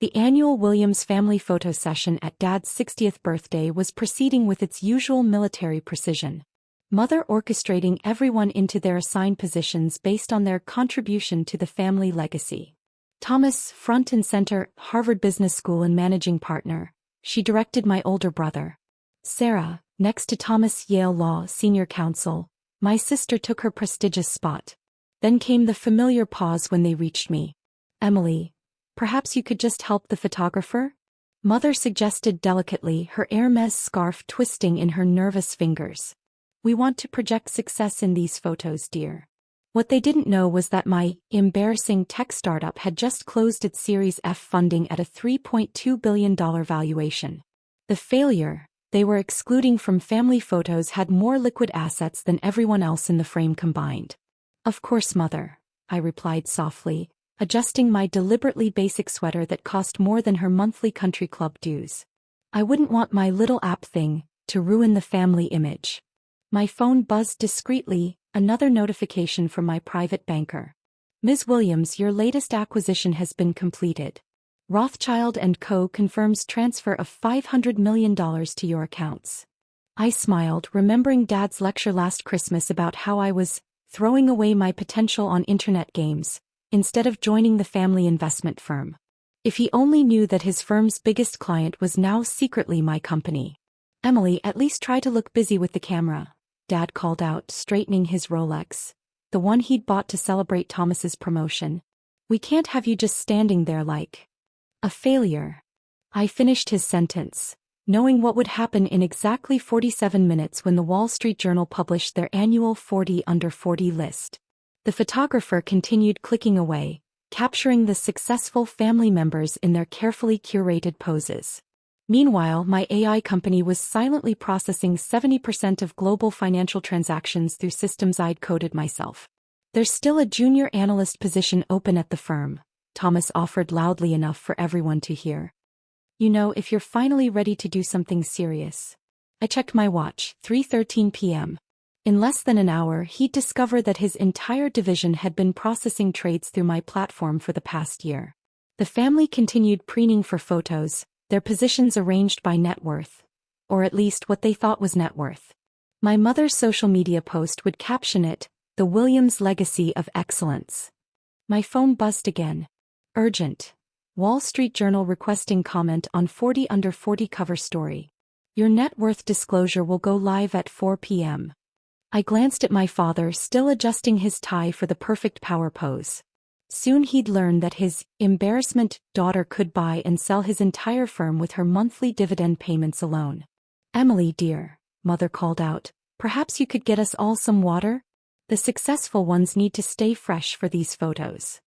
The annual Williams family photo session at Dad's 60th birthday was proceeding with its usual military precision. Mother orchestrating everyone into their assigned positions based on their contribution to the family legacy. Thomas, front and center, Harvard Business School and managing partner, she directed my older brother. Sarah, next to Thomas, Yale Law, senior counsel, my sister took her prestigious spot. Then came the familiar pause when they reached me. Emily, perhaps you could just help the photographer? Mother suggested delicately, her Hermès scarf twisting in her nervous fingers. We want to project success in these photos, dear. What they didn't know was that my embarrassing tech startup had just closed its Series F funding at a $3.2 billion valuation. The failure they were excluding from family photos had more liquid assets than everyone else in the frame combined. Of course, Mother, I replied softly, adjusting my deliberately basic sweater that cost more than her monthly country club dues. I wouldn't want my little app thing to ruin the family image. My phone buzzed discreetly, another notification from my private banker. Ms. Williams, your latest acquisition has been completed. Rothschild & Co. confirms transfer of $500 million to your accounts. I smiled, remembering Dad's lecture last Christmas about how I was throwing away my potential on internet games, instead of joining the family investment firm. If he only knew that his firm's biggest client was now secretly my company. Emily, at least try to look busy with the camera, Dad called out, straightening his Rolex, the one he'd bought to celebrate Thomas's promotion. We can't have you just standing there like a failure. I finished his sentence, knowing what would happen in exactly 47 minutes when the Wall Street Journal published their annual 40 under 40 list. The photographer continued clicking away, capturing the successful family members in their carefully curated poses. Meanwhile, my AI company was silently processing 70% of global financial transactions through systems I'd coded myself. There's still a junior analyst position open at the firm, Thomas offered loudly enough for everyone to hear. You know, if you're finally ready to do something serious. I checked my watch, 3:13 p.m. In less than an hour, he'd discovered that his entire division had been processing trades through my platform for the past year. The family continued preening for photos, their positions arranged by net worth, or at least what they thought was net worth. My mother's social media post would caption it, "The Williams Legacy of Excellence." My phone buzzed again. Urgent. Wall Street Journal requesting comment on 40 under 40 cover story. Your net worth disclosure will go live at 4 p.m. I glanced at my father, still adjusting his tie for the perfect power pose. Soon he'd learn that his embarrassment daughter could buy and sell his entire firm with her monthly dividend payments alone. Emily, dear, Mother called out, perhaps you could get us all some water? The successful ones need to stay fresh for these photos.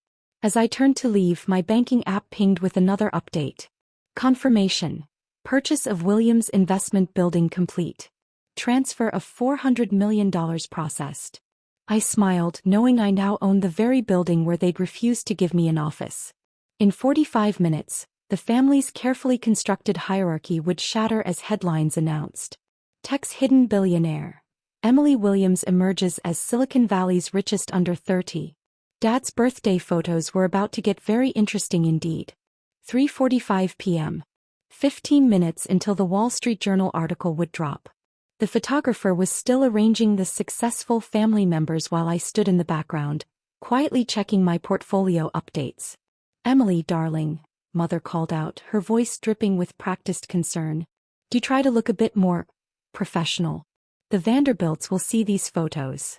As I turned to leave, my banking app pinged with another update. Confirmation. Purchase of Williams Investment Building complete. Transfer of $400 million processed. I smiled, knowing I now owned the very building where they'd refused to give me an office. In 45 minutes, the family's carefully constructed hierarchy would shatter as headlines announced. Tech's hidden billionaire. Emily Williams emerges as Silicon Valley's richest under 30. Dad's birthday photos were about to get very interesting indeed. 3:45 p.m. 15 minutes until the Wall Street Journal article would drop. The photographer was still arranging the successful family members while I stood in the background, quietly checking my portfolio updates. Emily, darling, Mother called out, her voice dripping with practiced concern. Do try to look a bit more professional. The Vanderbilts will see these photos.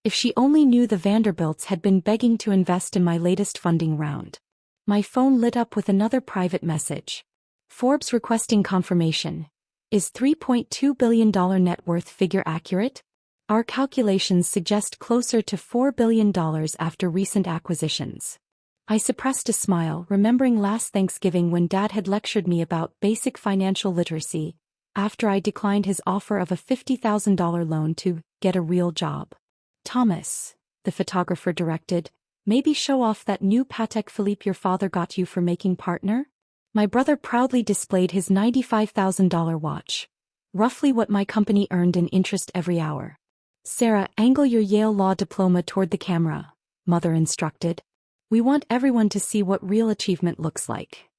If she only knew the Vanderbilts had been begging to invest in my latest funding round. My phone lit up with another private message. Forbes requesting confirmation. Is $3.2 billion net worth figure accurate? Our calculations suggest closer to $4 billion after recent acquisitions. I suppressed a smile, remembering last Thanksgiving when Dad had lectured me about basic financial literacy, after I declined his offer of a $50,000 loan to get a real job. Thomas, the photographer directed, maybe show off that new Patek Philippe your father got you for making partner? My brother proudly displayed his $95,000 watch, roughly what my company earned in interest every hour. Sarah, angle your Yale Law diploma toward the camera, Mother instructed. We want everyone to see what real achievement looks like.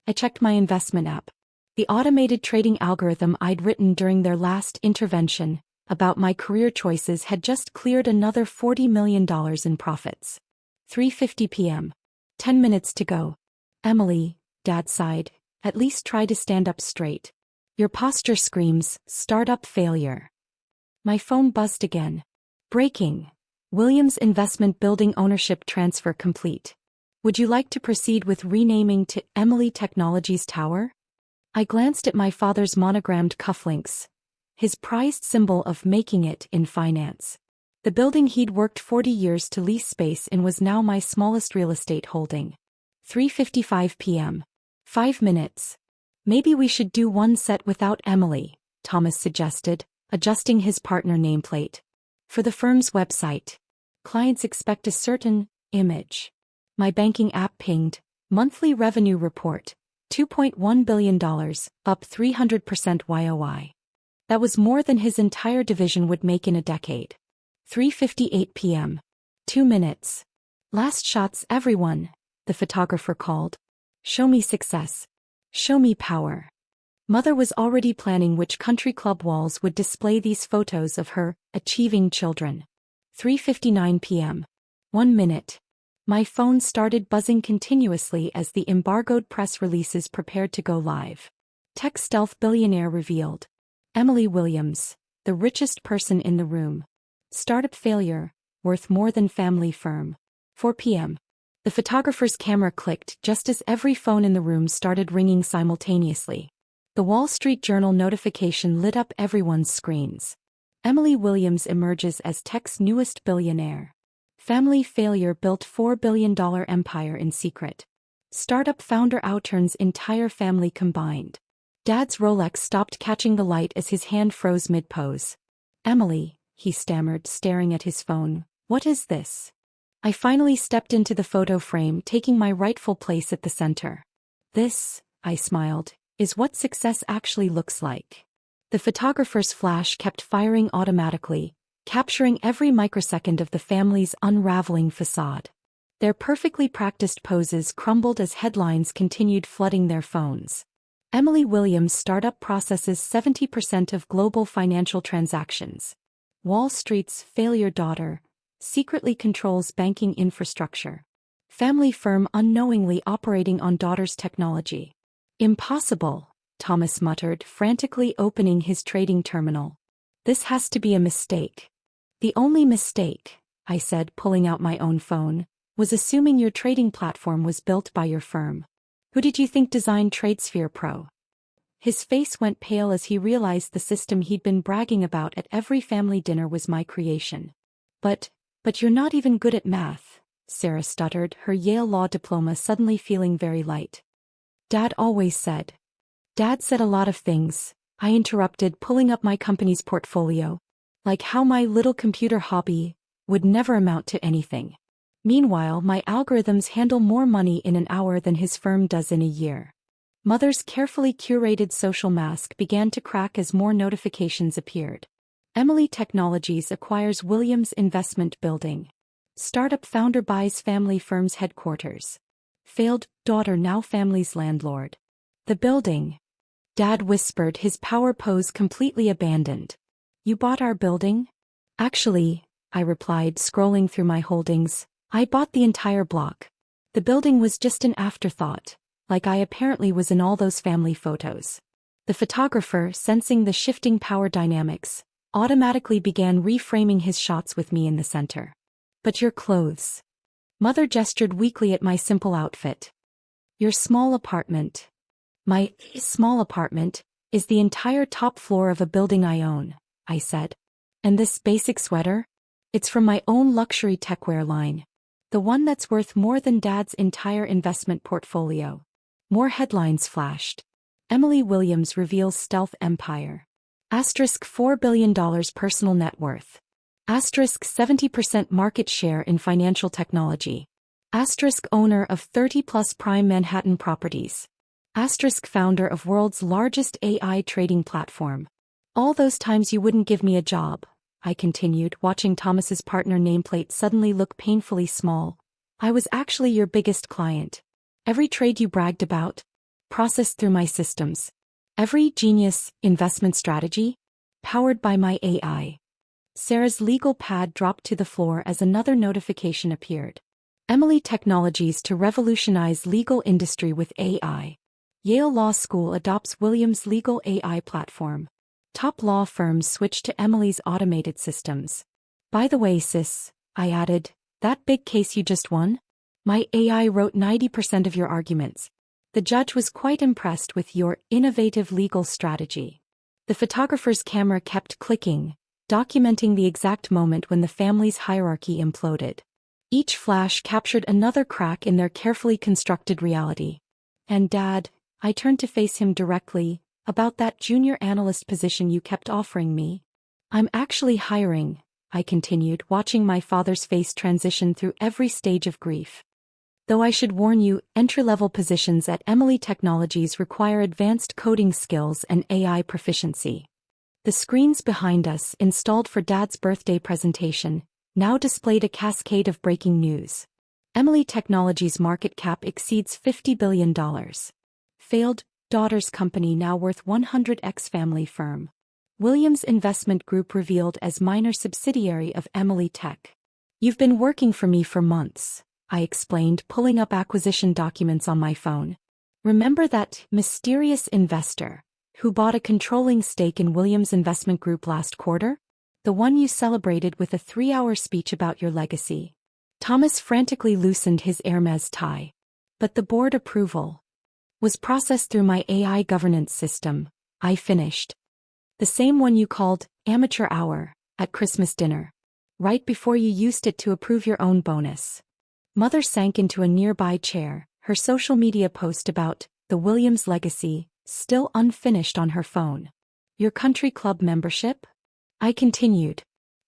I checked my investment app. The automated trading algorithm I'd written during their last intervention about my career choices had just cleared another $40 million in profits. 3:50 p.m. 10 minutes to go. Emily, Dad sighed, at least try to stand up straight. Your posture screams, startup failure. My phone buzzed again. Breaking. Williams Investment Building ownership transfer complete. Would you like to proceed with renaming to Emily Technologies Tower? I glanced at my father's monogrammed cufflinks, his prized symbol of making it in finance. The building he'd worked 40 years to lease space in was now my smallest real estate holding. 3:55 p.m. 5 minutes. Maybe we should do one set without Emily, Thomas suggested, adjusting his partner nameplate. For the firm's website, clients expect a certain image. My banking app pinged, monthly revenue report, $2.1 billion, up 300% YOY. That was more than his entire division would make in a decade. 3:58 p.m. 2 minutes. Last shots everyone, the photographer called. Show me success. Show me power. Mother was already planning which country club walls would display these photos of her achieving children. 3:59 p.m. 1 minute. My phone started buzzing continuously as the embargoed press releases prepared to go live. Tech stealth billionaire revealed. Emily Williams, the richest person in the room. Startup failure, worth more than family firm. 4 p.m. The photographer's camera clicked just as every phone in the room started ringing simultaneously. The Wall Street Journal notification lit up everyone's screens. Emily Williams emerges as tech's newest billionaire. Family failure built $4 billion empire in secret. Startup founder outturns entire family combined. Dad's Rolex stopped catching the light as his hand froze mid-pose. Emily, he stammered, staring at his phone, what is this? I finally stepped into the photo frame, taking my rightful place at the center. This, I smiled, is what success actually looks like. The photographer's flash kept firing automatically, capturing every microsecond of the family's unraveling facade. Their perfectly practiced poses crumbled as headlines continued flooding their phones. Emily Williams' startup processes 70% of global financial transactions. Wall Street's failure daughter secretly controls banking infrastructure. Family firm unknowingly operating on daughter's technology. Impossible, Thomas muttered, frantically opening his trading terminal. This has to be a mistake. The only mistake, I said, pulling out my own phone, was assuming your trading platform was built by your firm. Who did you think designed TradeSphere Pro? His face went pale as he realized the system he'd been bragging about at every family dinner was my creation. But you're not even good at math, Sarah stuttered, her Yale Law diploma suddenly feeling very light. Dad always said. Dad said a lot of things, I interrupted, pulling up my company's portfolio. Like how my little computer hobby would never amount to anything. Meanwhile, my algorithms handle more money in an hour than his firm does in a year. Mother's carefully curated social mask began to crack as more notifications appeared. Emily Technologies acquires Williams Investment Building. Startup founder buys family firm's headquarters. Failed daughter now family's landlord. The building. Dad whispered, his power pose completely abandoned. You bought our building? Actually, I replied, scrolling through my holdings, I bought the entire block. The building was just an afterthought, like I apparently was in all those family photos. The photographer, sensing the shifting power dynamics, automatically began reframing his shots with me in the center. But your clothes. Mother gestured weakly at my simple outfit. Your small apartment. My small apartment is the entire top floor of a building I own, I said. And this basic sweater? It's from my own luxury techwear line. The one that's worth more than Dad's entire investment portfolio. More headlines flashed. Emily Williams reveals stealth empire. Asterisk $4 billion personal net worth. Asterisk 70% market share in financial technology. Asterisk owner of 30+ prime Manhattan properties. Asterisk founder of world's largest AI trading platform. All those times you wouldn't give me a job, I continued, watching Thomas's partner nameplate suddenly look painfully small. I was actually your biggest client. Every trade you bragged about. processed through my systems. Every genius investment strategy, powered by my AI. Sarah's legal pad dropped to the floor as another notification appeared. Emily Technologies to revolutionize legal industry with AI. Yale Law School adopts Williams' legal AI platform. Top law firms switch to Emily's automated systems. By the way, sis, I added, that big case you just won? My AI wrote 90% of your arguments. The judge was quite impressed with your innovative legal strategy. The photographer's camera kept clicking, documenting the exact moment when the family's hierarchy imploded. Each flash captured another crack in their carefully constructed reality. And Dad, I turned to face him directly, about that junior analyst position you kept offering me. I'm actually hiring, I continued, watching my father's face transition through every stage of grief. Though I should warn you, entry-level positions at Emily Technologies require advanced coding skills and AI proficiency. The screens behind us, installed for Dad's birthday presentation, now displayed a cascade of breaking news. Emily Technologies' market cap exceeds $50 billion. Failed daughter's company now worth 100x family firm. Williams Investment Group revealed as minor subsidiary of Emily Tech. You've been working for me for months, I explained, pulling up acquisition documents on my phone. Remember that mysterious investor who bought a controlling stake in Williams Investment Group last quarter? The one you celebrated with a 3-hour speech about your legacy. Thomas frantically loosened his Hermès tie. But the board approval was processed through my AI governance system, I finished. The same one you called amateur hour at Christmas dinner. Right before you used it to approve your own bonus. Mother sank into a nearby chair, her social media post about the Williams legacy still unfinished on her phone. Your country club membership? I continued.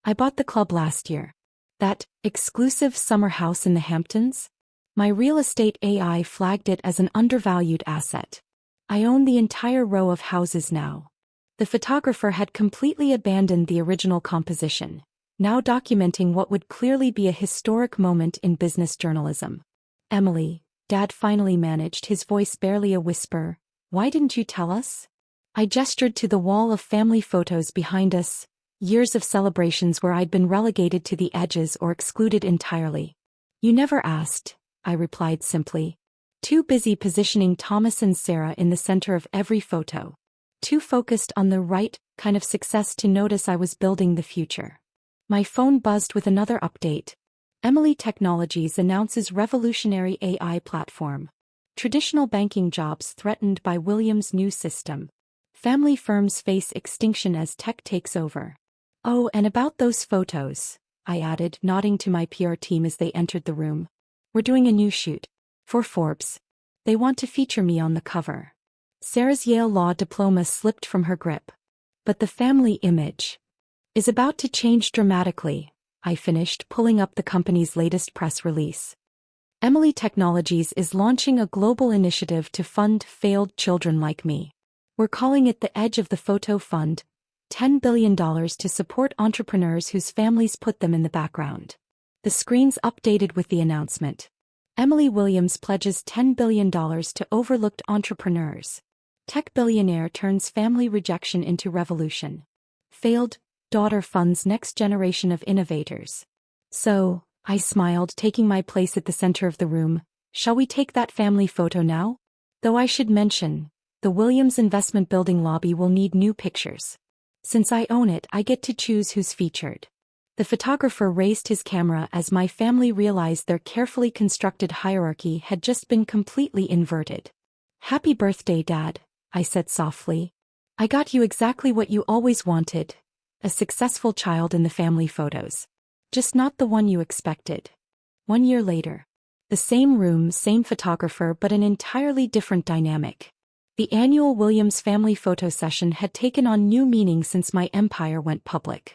I bought the club last year. That exclusive summer house in the Hamptons? My real estate AI flagged it as an undervalued asset. I own the entire row of houses now. The photographer had completely abandoned the original composition, now documenting what would clearly be a historic moment in business journalism. Emily, Dad finally managed, his voice barely a whisper, why didn't you tell us? I gestured to the wall of family photos behind us, years of celebrations where I'd been relegated to the edges or excluded entirely. You never asked, I replied simply. Too busy positioning Thomas and Sarah in the center of every photo. Too focused on the right kind of success to notice I was building the future. My phone buzzed with another update. Emily Technologies announces revolutionary AI platform. Traditional banking jobs threatened by Williams' new system. Family firms face extinction as tech takes over. Oh, and about those photos, I added, nodding to my PR team as they entered the room. We're doing a new shoot. For Forbes. They want to feature me on the cover. Sarah's Yale Law diploma slipped from her grip. But the family image is about to change dramatically, I finished, pulling up the company's latest press release. Emily Technologies is launching a global initiative to fund failed children like me. We're calling it the Edge of the Photo Fund, $10 billion to support entrepreneurs whose families put them in the background. The screens updated with the announcement. Emily Williams pledges $10 billion to overlooked entrepreneurs. Tech billionaire turns family rejection into revolution. Failed daughter funds next generation of innovators. So, I smiled, taking my place at the center of the room. Shall we take that family photo now? Though I should mention, the Williams Investment Building lobby will need new pictures. Since I own it, I get to choose who's featured. The photographer raised his camera as my family realized their carefully constructed hierarchy had just been completely inverted. Happy birthday, Dad, I said softly. I got you exactly what you always wanted. A successful child in the family photos. Just not the one you expected. 1 year later. The same room, same photographer, but an entirely different dynamic. The annual Williams family photo session had taken on new meaning since my empire went public.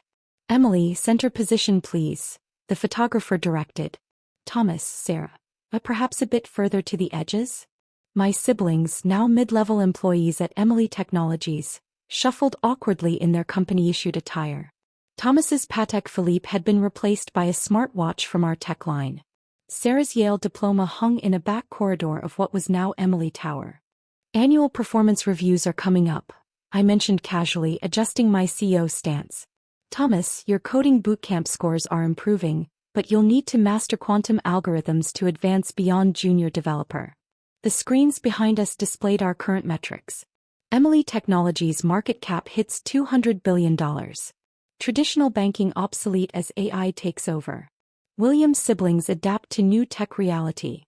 Emily, center position please, the photographer directed. Thomas, Sarah. Perhaps a bit further to the edges? My siblings, now mid-level employees at Emily Technologies, shuffled awkwardly in their company-issued attire. Thomas's Patek Philippe had been replaced by a smartwatch from our tech line. Sarah's Yale diploma hung in a back corridor of what was now Emily Tower. Annual performance reviews are coming up, I mentioned casually, adjusting my CEO stance. Thomas, your coding bootcamp scores are improving, but you'll need to master quantum algorithms to advance beyond junior developer. The screens behind us displayed our current metrics. Emily Technologies' market cap hits $200 billion. Traditional banking obsolete as AI takes over. Williams' siblings adapt to new tech reality.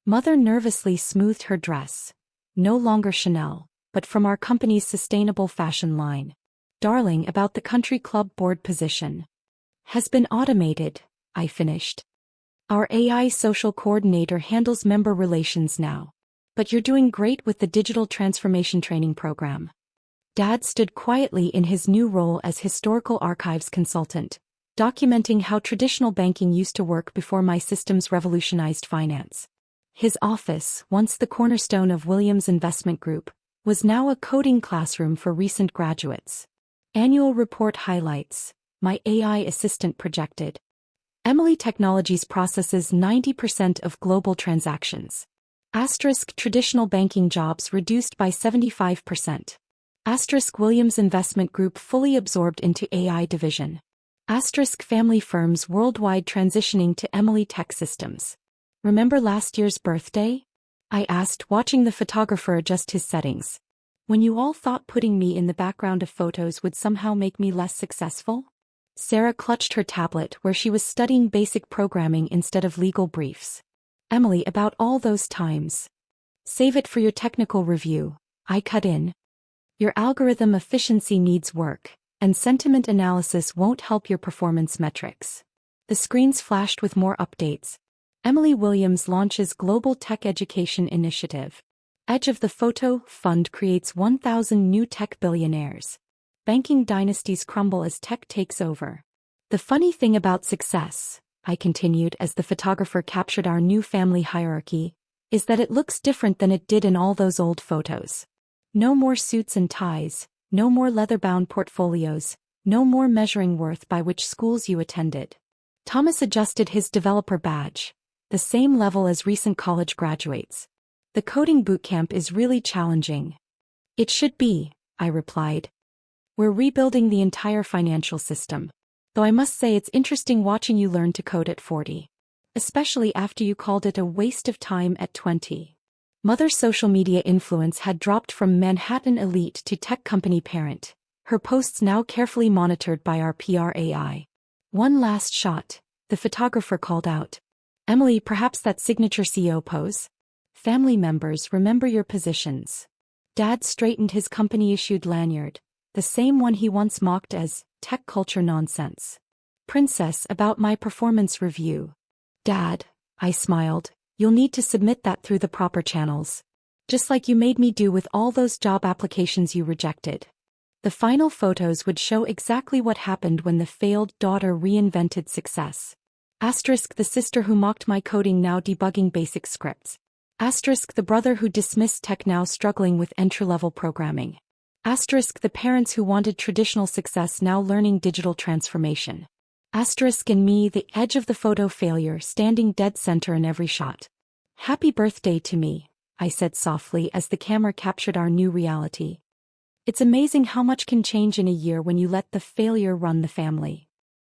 Mother nervously smoothed her dress. No longer Chanel, but from our company's sustainable fashion line. Darling, about the country club board position. Has been automated, I finished. Our AI social coordinator handles member relations now. But you're doing great with the digital transformation training program. Dad stood quietly in his new role as historical archives consultant, documenting how traditional banking used to work before my systems revolutionized finance. His office, once the cornerstone of Williams' investment group, was now a coding classroom for recent graduates. Annual report highlights, my AI assistant projected. Emily Technologies processes 90% of global transactions. Asterisk traditional banking jobs reduced by 75%. Asterisk Williams Investment Group fully absorbed into AI division. Asterisk family firms worldwide transitioning to Emily Tech Systems. Remember last year's birthday? I asked, watching the photographer adjust his settings. When you all thought putting me in the background of photos would somehow make me less successful? Sarah clutched her tablet where she was studying basic programming instead of legal briefs. Emily, about all those times. Save it for your technical review, I cut in. Your algorithm efficiency needs work, and sentiment analysis won't help your performance metrics. The screens flashed with more updates. Emily Williams launches Global Tech Education Initiative. Edge of the Photo Fund creates 1,000 new tech billionaires. Banking dynasties crumble as tech takes over. The funny thing about success, I continued as the photographer captured our new family hierarchy, is that it looks different than it did in all those old photos. No more suits and ties, no more leather-bound portfolios, no more measuring worth by which schools you attended. Thomas adjusted his developer badge, the same level as recent college graduates. The coding bootcamp is really challenging. It should be, I replied. We're rebuilding the entire financial system. Though I must say it's interesting watching you learn to code at 40. Especially after you called it a waste of time at 20. Mother's social media influence had dropped from Manhattan elite to tech company parent, her posts now carefully monitored by our PR AI. One last shot, the photographer called out. Emily, perhaps that signature CEO pose? Family members, remember your positions. Dad straightened his company-issued lanyard, the same one he once mocked as tech culture nonsense. Princess, about my performance review. Dad, I smiled, you'll need to submit that through the proper channels. Just like you made me do with all those job applications you rejected. The final photos would show exactly what happened when the failed daughter reinvented success. Asterisk the sister who mocked my coding now debugging basic scripts. Asterisk the brother who dismissed tech now struggling with entry-level programming. Asterisk the parents who wanted traditional success now learning digital transformation. Asterisk and me, the edge of the photo failure, standing dead center in every shot. Happy birthday to me, I said softly as the camera captured our new reality. It's amazing how much can change in a year when you let the failure run the family.